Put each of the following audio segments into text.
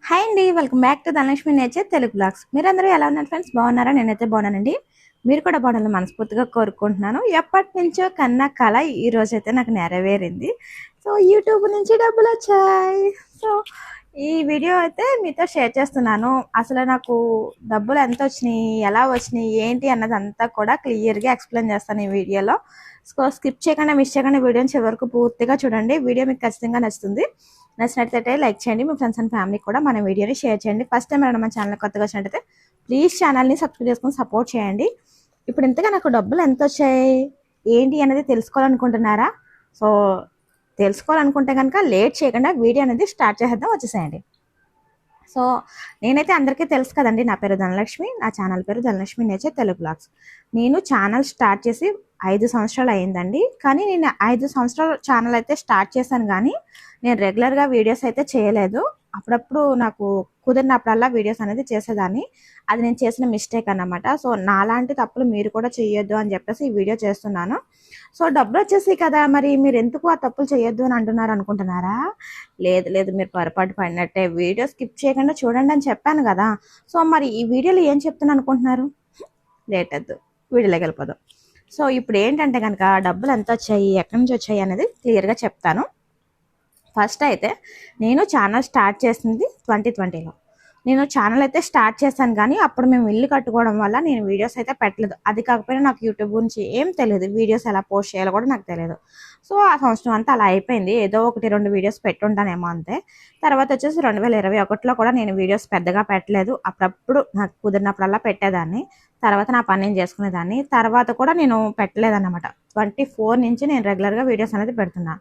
Hi అండి, welcome back to Dhanalakshmi nature Telugu blogs. మీరందరూ ఎలా ఉన్నారు ఫ్రెండ్స్? బాగున్నారా? నేనైతే బాగున్నానండి. మీరు కూడా బాగుండాలని మనస్ఫూర్తిగా కోరుకుంటున్నాను. ఎప్పటి నుంచో కన్నా కళ ఈ రోజైతే నాకు నెరవేరింది. సో యూట్యూబ్ నుంచి డబ్బులు వచ్చాయి. సో ఈ వీడియో అయితే మీతో షేర్ చేస్తున్నాను. అసలు నాకు డబ్బులు ఎంత వచ్చినాయి, ఎలా వచ్చినాయి, ఏంటి అన్నది అంతా కూడా క్లియర్గా ఎక్స్ప్లెయిన్ చేస్తాను ఈ వీడియోలో. సో స్కిప్ చేయకుండా మిస్ చేయకుండా వీడియోని చివరకు పూర్తిగా చూడండి. వీడియో మీకు ఖచ్చితంగా నచ్చుతుంది. నచ్చినట్లయితే లైక్ చేయండి. మీ ఫ్రెండ్స్ అండ్ ఫ్యామిలీకి కూడా మన వీడియోని షేర్ చేయండి. ఫస్ట్ టైం మన ఛానల్ కొత్తగా వచ్చినట్టయితే ప్లీజ్ ఛానల్ని సబ్స్క్రైబ్ చేసుకొని సపోర్ట్ చేయండి. ఇప్పుడు ఇంతగా నాకు డబ్బులు ఎంత వచ్చాయి ఏంటి అనేది తెలుసుకోవాలనుకుంటున్నారా? సో తెలుసుకోవాలనుకుంటే కనుక లేట్ చేయకుండా వీడియో అనేది స్టార్ట్ చేసేద్దాం, వచ్చేసేయండి. సో నేనైతే అందరికీ తెలుసు కదండి, నా పేరు ధనలక్ష్మి, నా ఛానల్ పేరు ధనలక్ష్మి నేచర్ తెలుగు బ్లాగ్స్. నేను ఛానల్ స్టార్ట్ చేసి 5 సంవత్సరాలు అయిందండి. కానీ నేను 5 సంవత్సరాలు ఛానల్ అయితే స్టార్ట్ చేశాను, కానీ నేను రెగ్యులర్గా వీడియోస్ అయితే చేయలేదు. అప్పుడప్పుడు నాకు కుదిరినప్పుడల్లా వీడియోస్ అనేది చేసేదాన్ని. అది నేను చేసిన మిస్టేక్ అన్నమాట. సో నాలాంటి తప్పులు మీరు కూడా చేయొద్దు అని చెప్పేసి ఈ వీడియో చేస్తున్నాను. సో డబ్బులు వచ్చేసి కదా, మరి మీరు ఎందుకు ఆ తప్పులు చేయొద్దు అని అంటున్నారు అనుకుంటున్నారా? లేదు లేదు, మీరు పొరపాటు పడినట్టే. వీడియో స్కిప్ చేయకుండా చూడండి అని చెప్పాను కదా. సో మరి ఈ వీడియోలో ఏం చెప్తున్నాను అనుకుంటున్నారు? లేట్ వద్దు, వీడియోలోకి వెళ్ళిపోదాం. సో ఇప్పుడు ఏంటంటే కనుక డబ్బులు ఎంత వచ్చాయి, ఎక్కడి నుంచి వచ్చాయి అనేది క్లియర్గా చెప్తాను. ఫస్ట్ అయితే నేను ఛానల్ స్టార్ట్ చేసింది 2020లో. నేను ఛానల్ అయితే స్టార్ట్ చేశాను, కానీ అప్పుడు మేము ఇల్లు కట్టుకోవడం వల్ల నేను వీడియోస్ అయితే పెట్టలేదు. అది కాకపోయినా నాకు యూట్యూబ్ గురించి ఏం తెలియదు, వీడియోస్ ఎలా పోస్ట్ చేయాలో కూడా నాకు తెలియదు. సో ఆ సంవత్సరం అంతా అలా అయిపోయింది. ఏదో 1-2 వీడియోస్ పెట్టుంటానేమో అంతే. తర్వాత వచ్చేసి 2021లో కూడా నేను వీడియోస్ పెద్దగా పెట్టలేదు. అప్పుడప్పుడు నాకు కుదిరినప్పుడల్లా పెట్టేదాన్ని. తర్వాత నా పని నేను చేసుకునేదాన్ని. తర్వాత కూడా నేను పెట్టలేదన్నమాట. 24 నుంచి నేను రెగ్యులర్గా వీడియోస్ అనేది పెడుతున్నా.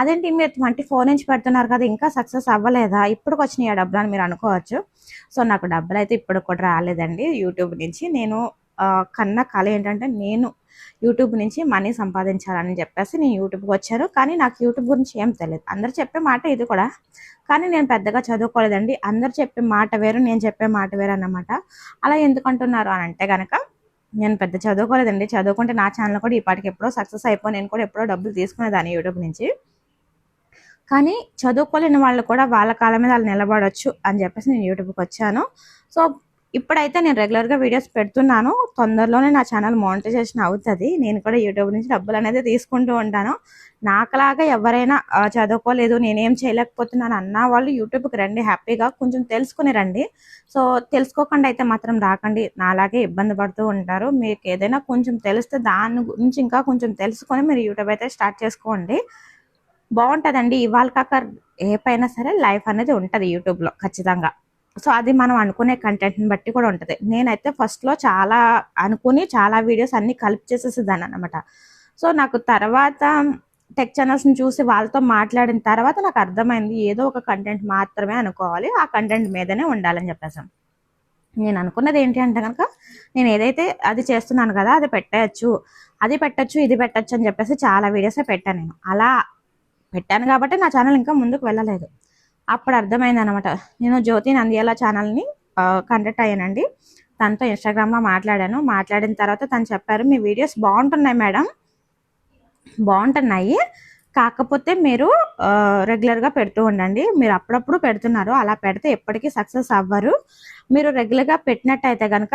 అదేంటి మీరు 24 నుంచి పెడుతున్నారు కదా, ఇంకా సక్సెస్ అవ్వలేదా, ఇప్పటికి వచ్చినాయి ఆ డబ్బులు అని మీరు అనుకోవచ్చు. సో నాకు డబ్బులు అయితే ఇప్పుడు కూడా రాలేదండి యూట్యూబ్ నుంచి. నేను కన్న కళ ఏంటంటే నేను యూట్యూబ్ నుంచి మనీ సంపాదించాలని చెప్పేసి నేను యూట్యూబ్కి వచ్చాను. కానీ నాకు యూట్యూబ్ గురించి ఏం తెలియదు. అందరు చెప్పే మాట ఇది కూడా, కానీ నేను పెద్దగా చదువుకోలేదండి. అందరు చెప్పే మాట వేరు, నేను చెప్పే మాట వేరు అన్నమాట. అలా ఎందుకంటున్నారు అని అంటే కనుక, నేను పెద్ద చదువుకోలేదండి. చదువుకుంటే నా ఛానల్ కూడా ఈ పాటికి ఎప్పుడో సక్సెస్ అయిపోయి నేను కూడా ఎప్పుడో డబ్బులు తీసుకునేదాన్ని యూట్యూబ్ నుంచి. కానీ చదువుకోలేని వాళ్ళు కూడా వాళ్ళ కాళ్ళ మీద వాళ్ళు నిలబడవచ్చు అని చెప్పేసి నేను యూట్యూబ్కి వచ్చాను. సో ఇప్పుడైతే నేను రెగ్యులర్గా వీడియోస్ పెడుతున్నాను. తొందరలోనే నా ఛానల్ మానిటైజేషన్ అవుతుంది. నేను కూడా యూట్యూబ్ నుంచి డబ్బులు అనేది తీసుకుంటూ ఉంటాను. నాకులాగా ఎవరైనా చదువుకోలేదు, నేనేం చేయలేకపోతున్నాను అన్న వాళ్ళు యూట్యూబ్కి రండి, హ్యాపీగా కొంచెం తెలుసుకుని రండి. సో తెలుసుకోకుండా అయితే మాత్రం రాకండి, నాలాగే ఇబ్బంది పడుతూ ఉంటారు. మీకు ఏదైనా కొంచెం తెలిస్తే దాని గురించి ఇంకా కొంచెం తెలుసుకొని మీరు యూట్యూబ్ అయితే స్టార్ట్ చేసుకోండి. బాగుంటుందండి. ఇవాళ కాక రేపైనా సరే లైఫ్ అనేది ఉంటుంది యూట్యూబ్లో ఖచ్చితంగా. సో అది మనం అనుకునే కంటెంట్ని బట్టి కూడా ఉంటుంది. నేనైతే ఫస్ట్లో చాలా అనుకుని చాలా వీడియోస్ అన్నీ కలిపి చేసేసేదాన్ని అనమాట. సో నాకు తర్వాత టెక్ ఛానల్స్ని చూసి వాళ్ళతో మాట్లాడిన తర్వాత నాకు అర్థమైంది, ఏదో ఒక కంటెంట్ మాత్రమే అనుకోవాలి, ఆ కంటెంట్ మీదనే ఉండాలని చెప్పేసాను. నేను అనుకున్నది ఏంటి అంటే కనుక, నేను ఏదైతే అది చేస్తున్నాను కదా అది పెట్టచ్చు, అది పెట్టచ్చు, ఇది పెట్టచ్చు అని చెప్పేసి చాలా వీడియోసే పెట్టాను. నేను అలా పెట్టాను కాబట్టి నా ఛానల్ ఇంకా ముందుకు వెళ్ళలేదు. అప్పుడు అర్థమైంది అనమాట. నేను జ్యోతి నంద్యాల ఛానల్ని కండక్ట్ అయ్యానండి. తనతో ఇన్స్టాగ్రామ్లో మాట్లాడాను. మాట్లాడిన తర్వాత తను చెప్పారు, మీ వీడియోస్ బాగుంటున్నాయి మేడం, బాగుంటున్నాయి, కాకపోతే మీరు రెగ్యులర్గా పెడుతూ ఉండండి. మీరు అప్పుడప్పుడు పెడుతున్నారు, అలా పెడితే ఎప్పటికీ సక్సెస్ అవ్వరు. మీరు రెగ్యులర్గా పెట్టినట్టయితే కనుక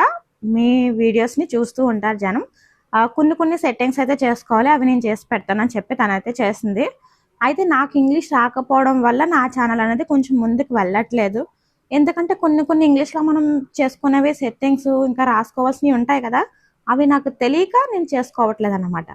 మీ వీడియోస్ని చూస్తూ ఉంటారు జనం. కొన్ని సెట్టింగ్స్ అయితే చేసుకోవాలి, అవి నేను చేసి పెడతానని చెప్పి తనైతే చేసింది. అయితే నాకు ఇంగ్లీష్ రాకపోవడం వల్ల నా ఛానల్ అనేది కొంచెం ముందుకు వెళ్ళట్లేదు. ఎందుకంటే కొన్ని ఇంగ్లీష్లో మనం చేసుకునేవి సెట్టింగ్స్ ఇంకా రాసుకోవాల్సినవి ఉంటాయి కదా, అవి నాకు తెలియక నేను చేసుకోవట్లేదు అన్నమాట.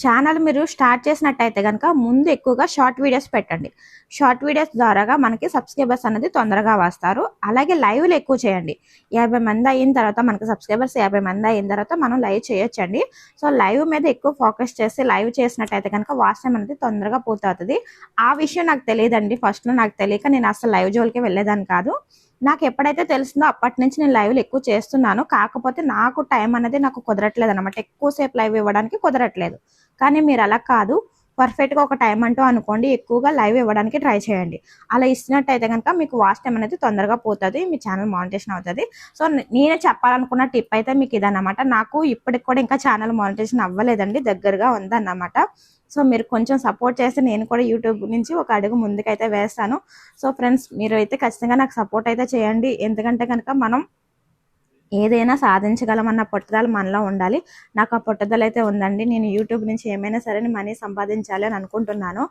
ఛానల్ మీరు స్టార్ట్ చేసినట్టయితే కనుక ముందు ఎక్కువగా షార్ట్ వీడియోస్ పెట్టండి. షార్ట్ వీడియోస్ ద్వారాగా మనకి సబ్స్క్రైబర్స్ అనేది తొందరగా వస్తారు. అలాగే లైవ్లు ఎక్కువ చేయండి. 50 మంది అయిన తర్వాత మనకి సబ్స్క్రైబర్స్ 50 మంది అయిన తర్వాత మనం లైవ్ చేయొచ్చండి. సో లైవ్ మీద ఎక్కువ ఫోకస్ చేసి లైవ్ చేసినట్టయితే కనుక వాచ్ టైం అనేది తొందరగా పూర్తవుతుంది. ఆ విషయం నాకు తెలియదండి. ఫస్ట్లో నాకు తెలియక నేను అసలు లైవ్ జోలికి వెళ్ళేదాన్ని కాదు. నాకు ఎప్పుడైతే తెలిసిందో అప్పటి నుంచి నేను లైవ్లు ఎక్కువ చేస్తున్నాను. కాకపోతే నాకు టైం అనేది నాకు కుదరట్లేదు అనమాట, ఎక్కువసేపు లైవ్ ఇవ్వడానికి కుదరట్లేదు. కానీ మీరు అలా కాదు, పర్ఫెక్ట్గా ఒక టైం అంటూ అనుకోండి, ఎక్కువగా లైవ్ ఇవ్వడానికి ట్రై చేయండి. అలా ఇచ్చినట్టయితే కనుక మీకు వాచ్ టైం అనేది తొందరగా పోతుంది, మీ ఛానల్ మానిటైజేషన్ అవుతుంది. సో నేనే చెప్పాలనుకున్న టిప్ అయితే మీకు ఇదన్నమాట. నాకు ఇప్పటికి కూడా ఇంకా ఛానల్ మానిటైజేషన్ అవ్వలేదండి, దగ్గరగా ఉందన్నమాట. సో మీరు కొంచెం సపోర్ట్ చేస్తే నేను కూడా యూట్యూబ్ నుంచి ఒక అడుగు ముందుకైతే వేస్తాను. సో ఫ్రెండ్స్, మీరు అయితే ఖచ్చితంగా నాకు సపోర్ట్ అయితే చేయండి. ఎందుకంటే కనుక మనం ఏదైనా సాధించగలమన్న పట్టుదల మనలో ఉండాలి. నాకు ఆ పట్టుదల అయితే ఉందండి. నేను యూట్యూబ్ నుంచి ఏమైనా సరే మనీ సంపాదించాలి అని అనుకుంటున్నాను.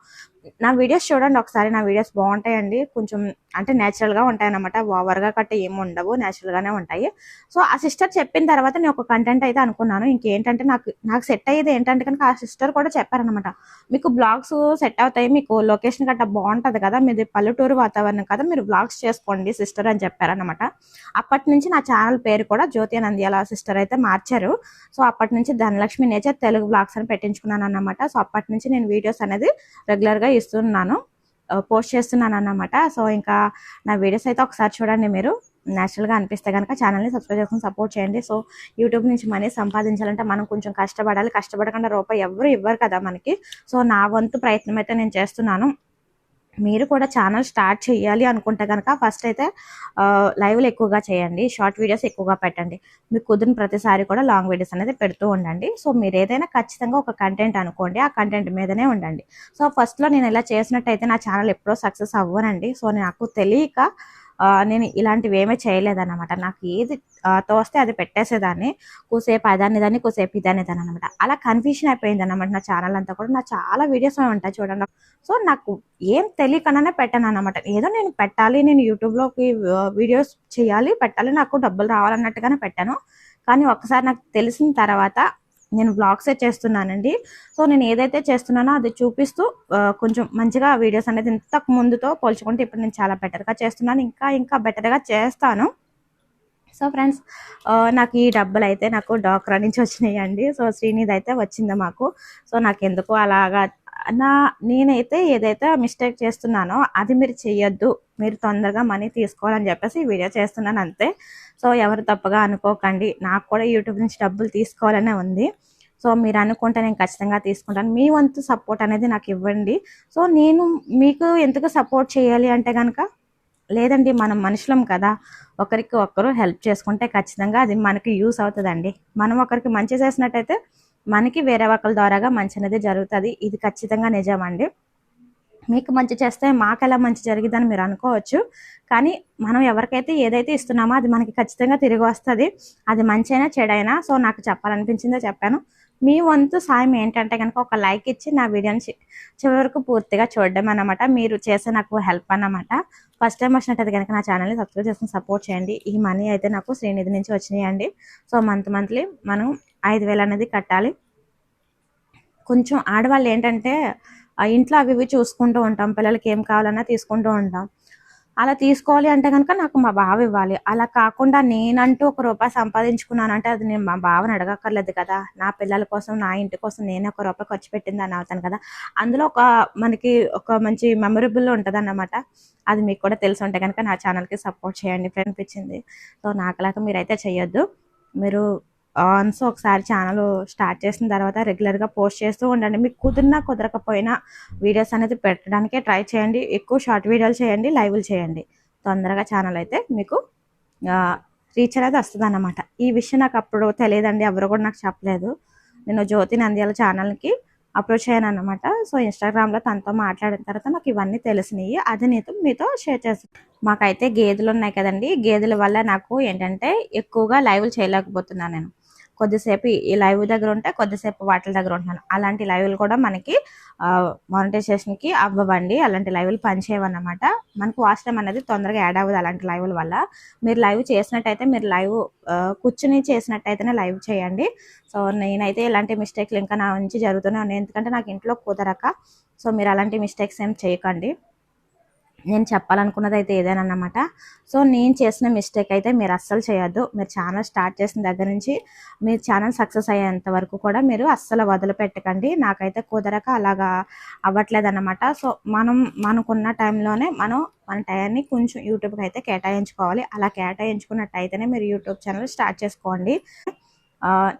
నా వీడియోస్ చూడండి ఒకసారి, నా వీడియోస్ బాగుంటాయండి. కొంచెం అంటే న్యాచురల్గా ఉంటాయన్నమాట, ఓవర్గా కట్ట ఏమి ఉండవు, న్యాచురల్గానే ఉంటాయి. సో ఆ సిస్టర్ చెప్పిన తర్వాత నేను ఒక కంటెంట్ అయితే అనుకున్నాను. ఇంకేంటంటే నాకు సెట్ అయ్యేది ఏంటంటే కనుక ఆ సిస్టర్ కూడా చెప్పారనమాట, మీకు బ్లాగ్స్ సెట్ అవుతాయి, మీకు లొకేషన్ గట్ట బాగుంటుంది కదా, మీది పల్లెటూరు వాతావరణం కదా, మీరు బ్లాగ్స్ చేసుకోండి సిస్టర్ అని చెప్పారనమాట. అప్పటి నుంచి నా ఛానల్ పేరు కూడా జ్యోతి నంద్యాల సిస్టర్ అయితే మార్చారు. సో అప్పటి నుంచి ధనలక్ష్మి నేచర్ తెలుగు బ్లాగ్స్ అని పెట్టించుకున్నాను అన్నమాట. సో అప్పటి నుంచి నేను వీడియోస్ అనేది రెగ్యులర్గా ఇస్తున్నాను, పోస్ట్ చేస్తున్నాను అన్నమాట. సో ఇంకా నా వీడియోస్ అయితే ఒకసారి చూడండి, మీరు న్యాచురల్గా అనిపిస్తే కనుక ఛానల్ని సబ్స్క్రైబ్ చేసుకుని సపోర్ట్ చేయండి. సో యూట్యూబ్ నుంచి మనీ సంపాదించాలంటే మనం కొంచెం కష్టపడాలి, కష్టపడకుండా రూపాయి ఎవరు ఇవ్వరు కదా మనకి. సో నా వంతు ప్రయత్నం అయితే నేను చేస్తున్నాను. మీరు కూడా ఛానల్ స్టార్ట్ చేయాలి అనుకుంటే కనుక ఫస్ట్ అయితే లైవ్లు ఎక్కువగా చేయండి, షార్ట్ వీడియోస్ ఎక్కువగా పెట్టండి. మీకు కుదిరిన ప్రతిసారి కూడా లాంగ్ వీడియోస్ అనేది పెడుతూ ఉండండి. సో మీరు ఏదైనా ఖచ్చితంగా ఒక కంటెంట్ అనుకోండి, ఆ కంటెంట్ మీదనే ఉండండి. సో ఫస్ట్లో నేను ఇలా చేసినట్టయితే నా ఛానల్ ఎప్పుడో సక్సెస్ అవ్వనండి. సో నాకు తెలియక నేను ఇలాంటివి ఏమీ చేయలేదన్నమాట. నాకు ఏది తోస్తే అది పెట్టేసేదాన్ని, కూసేపు అదాన్ని కూసేపు ఇదాన్ని దాన్ని అనమాట. అలా కన్ఫ్యూషన్ అయిపోయింది అన్నమాట నా ఛానల్ అంతా కూడా. నా చాలా వీడియోస్ ఉంటాయి చూడండి. సో నాకు ఏం తెలియకుండానే పెట్టాను అన్నమాట. ఏదో నేను పెట్టాలి, నేను యూట్యూబ్లోకి వీడియోస్ చేయాలి, పెట్టాలి, నాకు డబ్బులు రావాలన్నట్టుగానే పెట్టాను. కానీ ఒక్కసారి నాకు తెలిసిన తర్వాత నేను వ్లాగ్సే చేస్తున్నానండి. సో నేను ఏదైతే చేస్తున్నానో అది చూపిస్తూ కొంచెం మంచిగా వీడియోస్ అనేది ఇంతకు ముందుతో పోల్చుకుంటే ఇప్పుడు నేను చాలా బెటర్గా చేస్తున్నాను, ఇంకా బెటర్గా చేస్తాను. సో ఫ్రెండ్స్, నాకు ఈ డబ్బులు అయితే నాకు డాక్రా నుంచి వచ్చినాయండి. సో శ్రీనిధి అయితే వచ్చింది మాకు. సో నాకు ఎందుకో అలాగా నేనైతే ఏదైతే మిస్టేక్ చేస్తున్నానో అది మీరు చెయ్యొద్దు, మీరు తొందరగా మనీ తీసుకోవాలని చెప్పేసి ఈ వీడియో చేస్తున్నాను అంతే. సో ఎవరు తప్పుగా అనుకోకండి, నాకు కూడా యూట్యూబ్ నుంచి డబ్బులు తీసుకోవాలనే ఉంది. సో మీరు అనుకుంటే నేను ఖచ్చితంగా తీసుకుంటాను. మీ వంతు సపోర్ట్ అనేది నాకు ఇవ్వండి. సో నేను మీకు ఎందుకు సపోర్ట్ చేయాలి అంటే కనుక, లేదండి మనం మనుషులం కదా, ఒకరికి ఒకరు హెల్ప్ చేసుకుంటే ఖచ్చితంగా అది మనకి యూస్ అవుతుందండి. మనం ఒకరికి మంచి చేసినట్టయితే మనకి వేరే ఒకరి ద్వారాగా మంచి అనేది జరుగుతుంది. ఇది ఖచ్చితంగా నిజమండి. మీకు మంచి చేస్తే మాకు ఎలా మంచి జరిగిద్దని మీరు అనుకోవచ్చు, కానీ మనం ఎవరికైతే ఏదైతే ఇస్తున్నామో అది మనకి ఖచ్చితంగా తిరిగి వస్తుంది, అది మంచి అయినా చెడైనా. సో నాకు చెప్పాలనిపించిందో చెప్పాను. మీ వంతు సాయం ఏంటంటే కనుక ఒక లైక్ ఇచ్చి నా వీడియోని చివరి వరకు పూర్తిగా చూడడం అన్నమాట. మీరు చేసే నాకు హెల్ప్ అన్నమాట. ఫస్ట్ టైం వచ్చినట్టయితే కనుక నా ఛానల్ని సబ్స్క్రైబ్ చేసుకుని సపోర్ట్ చేయండి. ఈ మనీ అయితే నాకు శ్రీనిధి నుంచి వచ్చినాయండి. సో మంత్లీ మనం 5,000 అనేది కట్టాలి. కొంచెం ఆడవాళ్ళు ఏంటంటే ఇంట్లో అవి ఇవి చూసుకుంటూ ఉంటాం, పిల్లలకి ఏం కావాలన్నా తీసుకుంటూ ఉంటాం. అలా తీసుకోవాలి అంటే కనుక నాకు మా బావ ఇవ్వాలి. అలా కాకుండా నేనంటూ ₹1 సంపాదించుకున్నానంటే అది నేను మా బావని అడగక్కర్లేదు కదా. నా పిల్లల కోసం, నా ఇంటి కోసం నేనే ₹1 ఖర్చు పెట్టింది అని అవుతాను కదా. అందులో మనకి ఒక మంచి మెమరబుల్ ఉంటుంది అన్నమాట. అది మీకు కూడా తెలిసి ఉంటే కనుక నా ఛానల్కి సపోర్ట్ చేయండి ఫ్రెండ్ అనిపించింది. సో నాకులాగా మీరైతే చేయొద్దు. మీరు ఆన్స్ ఒకసారి ఛానల్ స్టార్ట్ చేసిన తర్వాత రెగ్యులర్గా పోస్ట్ చేస్తూ ఉండండి. మీకు కుదిరినా కుదరకపోయినా వీడియోస్ అనేది పెట్టడానికే ట్రై చేయండి. ఎక్కువ షార్ట్ వీడియోలు చేయండి, లైవ్లు చేయండి. తొందరగా ఛానల్ అయితే మీకు రీచ్ అనేది వస్తుంది అన్నమాట. ఈ విషయం నాకు అప్పుడు తెలియదండి, ఎవరు కూడా నాకు చెప్పలేదు. నేను జ్యోతి నంద్యాల ఛానల్కి అప్రోచ్ అయ్యాను అనమాట. సో ఇన్స్టాగ్రామ్లో తనతో మాట్లాడిన తర్వాత నాకు ఇవన్నీ తెలిసినాయి, అది మీతో షేర్ చేస్తాను. మాకైతే గేదెలు ఉన్నాయి కదండి, గేదెల వల్ల నాకు ఏంటంటే ఎక్కువగా లైవ్లు చేయలేకపోతున్నాను. నేను కొద్దిసేపు ఈ లైవ్ దగ్గర ఉంటే కొద్దిసేపు వాటి దగ్గర ఉంటున్నాను. అలాంటి లైవ్లు కూడా మనకి మానిటైజేషన్కి అవ్వండి, అలాంటి లైవ్లు పనిచేయవన్నమాట. మనకు వాచ్ టైం అనేది తొందరగా యాడ్ అవ్వదు అలాంటి లైవ్ల వల్ల. మీరు లైవ్ చేసినట్టయితే, మీరు లైవ్ కూర్చుని చేసినట్టయితేనే లైవ్ చేయండి. సో నేనైతే ఇలాంటి మిస్టేక్లు ఇంకా నా నుంచి జరుగుతూనే ఉన్నాయి, ఎందుకంటే నాకు ఇంట్లో కుదరక. సో మీరు అలాంటి మిస్టేక్స్ ఏం చేయకండి. నేను చెప్పాలనుకున్నది అయితే ఏదైనా అన్నమాట. సో నేను చేసిన మిస్టేక్ అయితే మీరు అస్సలు చేయొద్దు. మీరు ఛానల్ స్టార్ట్ చేసిన దగ్గర నుంచి మీరు ఛానల్ సక్సెస్ అయ్యేంత వరకు కూడా మీరు అస్సలు వదిలిపెట్టకండి. నాకైతే కుదరక అలాగా అవ్వట్లేదు అన్నమాట. సో మనకున్న టైంలోనే మన టైంని కొంచెం యూట్యూబ్కి అయితే కేటాయించుకోవాలి. అలా కేటాయించుకున్నట్టయితేనే మీరు యూట్యూబ్ ఛానల్ స్టార్ట్ చేసుకోండి.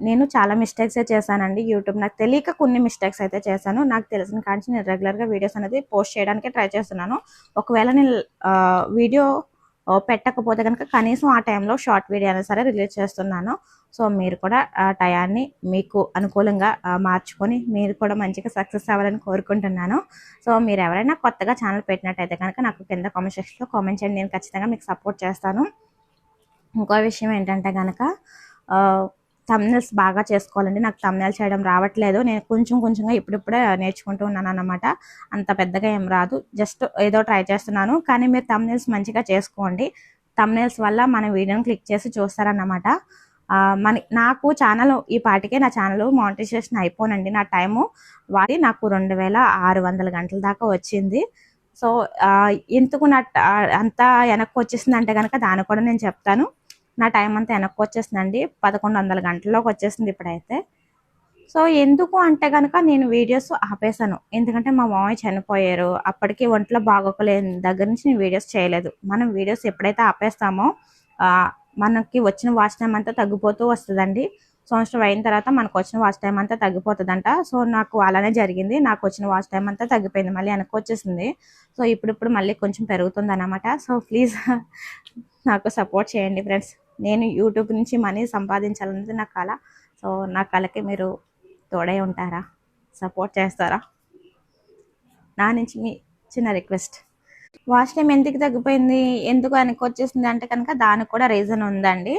నేను చాలా మిస్టేక్స్ చేశానండి. యూట్యూబ్ నాకు తెలియక కొన్ని మిస్టేక్స్ అయితే చేశాను. నాకు తెలిసిన కాంచి నేను రెగ్యులర్గా వీడియోస్ అనేది పోస్ట్ చేయడానికి ట్రై చేస్తున్నాను. ఒకవేళ నేను వీడియో పెట్టకపోతే కనుక కనీసం ఆ టైంలో షార్ట్ వీడియో అయినా సరే రిలీజ్ చేస్తున్నాను. సో మీరు కూడా ఆ టయాన్ని మీకు అనుకూలంగా మార్చుకొని మీరు కూడా మంచిగా సక్సెస్ అవ్వాలని కోరుకుంటున్నాను. సో మీరు ఎవరైనా కొత్తగా ఛానల్ పెట్టినట్టయితే కనుక నాకు కింద కామెంట్ సెక్షన్లో కామెంట్ చేయండి. నేను ఖచ్చితంగా మీకు సపోర్ట్ చేస్తాను. ఇంకో విషయం ఏంటంటే కనుక థంబ్నెయిల్స్ బాగా చేసుకోవాలండి. నాకు థంబ్నెయిల్ చేయడం రావట్లేదు. నేను కొంచెంగా ఇప్పుడిప్పుడే నేర్చుకుంటూ ఉన్నాను అన్నమాట. అంత పెద్దగా ఏం రాదు. జస్ట్ ఏదో ట్రై చేస్తున్నాను. కానీ మీరు థంబ్నెయిల్స్ మంచిగా చేసుకోండి. థంబ్నెయిల్స్ వల్ల మన వీడియోని క్లిక్ చేసి చూస్తారన్నమాట. నాకు ఛానల్ ఈ పాటికే నా ఛానల్ మానిటైజేషన్ అయిపోనండి. నా టైము నాకు 2600 గంటల దాకా వచ్చింది. సో ఎందుకు అంతా వెనక్కి వచ్చేసింది అంటే కనుక దాన్ని కూడా నేను చెప్తాను. నా టైం అంతా వెనక్కి వచ్చేసిందండి. 1100 గంటల్లోకి వచ్చేసింది ఇప్పుడైతే. సో ఎందుకు అంటే కనుక నేను వీడియోస్ ఆపేశాను. ఎందుకంటే మా మామయ్య చనిపోయారు. అప్పటికి ఒంట్లో బాగోకలేని దగ్గర నుంచి నేను వీడియోస్ చేయలేదు. మనం వీడియోస్ ఎప్పుడైతే ఆపేస్తామో మనకి వచ్చిన వాచ్ టైం అంతా తగ్గిపోతూ వస్తుందండి. సంవత్సరం అయిన తర్వాత మనకు వచ్చిన వాచ్ టైం అంతా తగ్గిపోతుందంట. సో నాకు అలానే జరిగింది. నాకు వచ్చిన వాచ్ టైం అంతా తగ్గిపోయింది. మళ్ళీ వెనక్కి వచ్చేసింది. సో ఇప్పుడు మళ్ళీ కొంచెం పెరుగుతుంది అన్నమాట. సో ప్లీజ్ నాకు సపోర్ట్ చేయండి ఫ్రెండ్స్. నేను యూట్యూబ్ నుంచి మనీ సంపాదించాలన్నది నా కళ. సో నా కళకి మీరు తోడై ఉంటారా, సపోర్ట్ చేస్తారా? నా నుంచి మీ చిన్న రిక్వెస్ట్. వాచ్ టైం ఎందుకు తగ్గిపోయింది, ఎందుకు వెనక్కి వచ్చేసింది అంటే కనుక దానికి కూడా రీజన్ ఉందండి.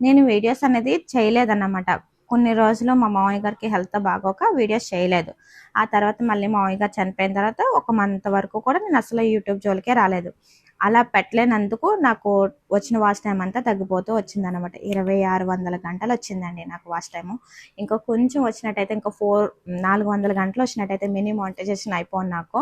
నేను వీడియోస్ అనేది చేయలేదన్నమాట. కొన్ని రోజులు మా మామయ్య గారికి హెల్త్ బాగోక వీడియోస్ చేయలేదు. ఆ తర్వాత మళ్ళీ మామయ్య గారు చనిపోయిన తర్వాత ఒక మంత్ వరకు కూడా నేను అసలు యూట్యూబ్ జోలికే రాలేదు. అలా పెట్టలేనందుకు నాకు వచ్చిన వాచ్ టైం అంతా తగ్గిపోతూ వచ్చిందనమాట. 2600 గంటలు వచ్చిందండి నాకు వాచ్ టైము. ఇంకా కొంచెం వచ్చినట్టయితే ఇంకా 400 గంటలు వచ్చినట్టయితే మినీ మానిటైజేషన్ అయిపోను. నాకు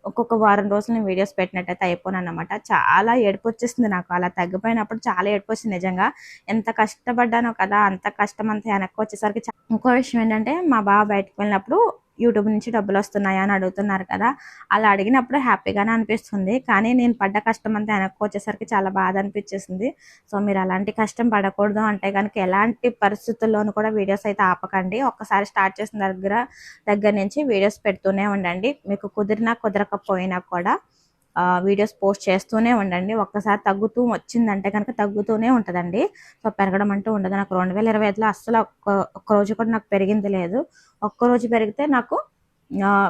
ఒక్కొక్క వారం రోజులు నేను వీడియోస్ పెట్టినట్టయితే అయిపోను అనమాట. చాలా ఏడుపు వచ్చేసింది నాకు. అలా తగ్గిపోయినప్పుడు చాలా ఏడుపు వచ్చింది నిజంగా. ఎంత కష్టపడ్డానో కదా, అంత కష్టం అంతా వెనక్కి వచ్చేసరికి. ఇంకో విషయం ఏంటంటే మా బావ బయటకు వెళ్ళినప్పుడు యూట్యూబ్ నుంచి డబ్బులు వస్తున్నాయా అని అడుగుతున్నారు కదా, అలా అడిగినప్పుడు హ్యాపీగానే అనిపిస్తుంది. కానీ నేను పడ్డ కష్టం అంతా వెనక్కి వచ్చేసరికి చాలా బాధ అనిపించేసింది. సో మీరు అలాంటి కష్టం పడకూడదు అంటే కనుక ఎలాంటి పరిస్థితుల్లోనూ కూడా వీడియోస్ అయితే ఆపకండి. ఒక్కసారి స్టార్ట్ చేసిన దగ్గర నుంచి వీడియోస్ పెడుతూనే ఉండండి. మీకు కుదిరినా కుదరకపోయినా కూడా వీడియోస్ పోస్ట్ చేస్తూనే ఉండండి. ఒక్కసారి తగ్గుతూ వచ్చిందంటే కనుక తగ్గుతూనే ఉంటుందండి. సో పెరగడం అంటూ ఉండదు. నాకు 2025లో అస్సలు ఒక్క రోజు కూడా నాకు పెరిగింది లేదు. ఒక్కరోజు పెరిగితే నాకు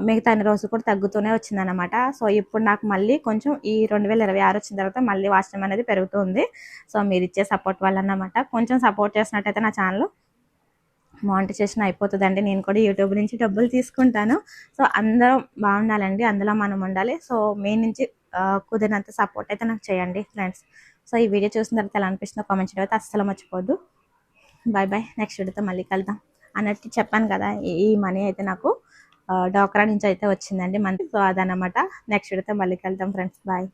మిగతా అన్ని రోజులు కూడా తగ్గుతూనే వచ్చిందనమాట. సో ఇప్పుడు నాకు మళ్ళీ కొంచెం ఈ 2026 వచ్చిన తర్వాత మళ్ళీ వాచ్ టైం అనేది పెరుగుతుంది. సో మీరు ఇచ్చే సపోర్ట్ వల్ల అన్నమాట. కొంచెం సపోర్ట్ చేసినట్టయితే నా ఛానల్ మానిటైజేషన్ అయిపోతుందండి. నేను కూడా యూట్యూబ్ నుంచి డబ్బులు తీసుకుంటాను. సో అందరం బాగుండాలండి, అందులో మనం ఉండాలి. సో మీ నుంచి కుదిరినంత సపోర్ట్ అయితే నాకు చేయండి ఫ్రెండ్స్. సో ఈ వీడియో చూసిన తర్వాత ఎలా అనిపిస్తుందో కామెంట్ చేయడం అయితే అస్సలు మర్చిపోద్దు. బాయ్. నెక్స్ట్ వీడియోతో మళ్ళీ కలుద్దాం. అన్నట్టు చెప్పాను కదా, ఈ మనీ అయితే నాకు డోక్రా నుంచి అయితే వచ్చిందండి. సో అదనమాట. నెక్స్ట్ వీడియోతో మళ్ళీ కలుద్దాం ఫ్రెండ్స్. బాయ్.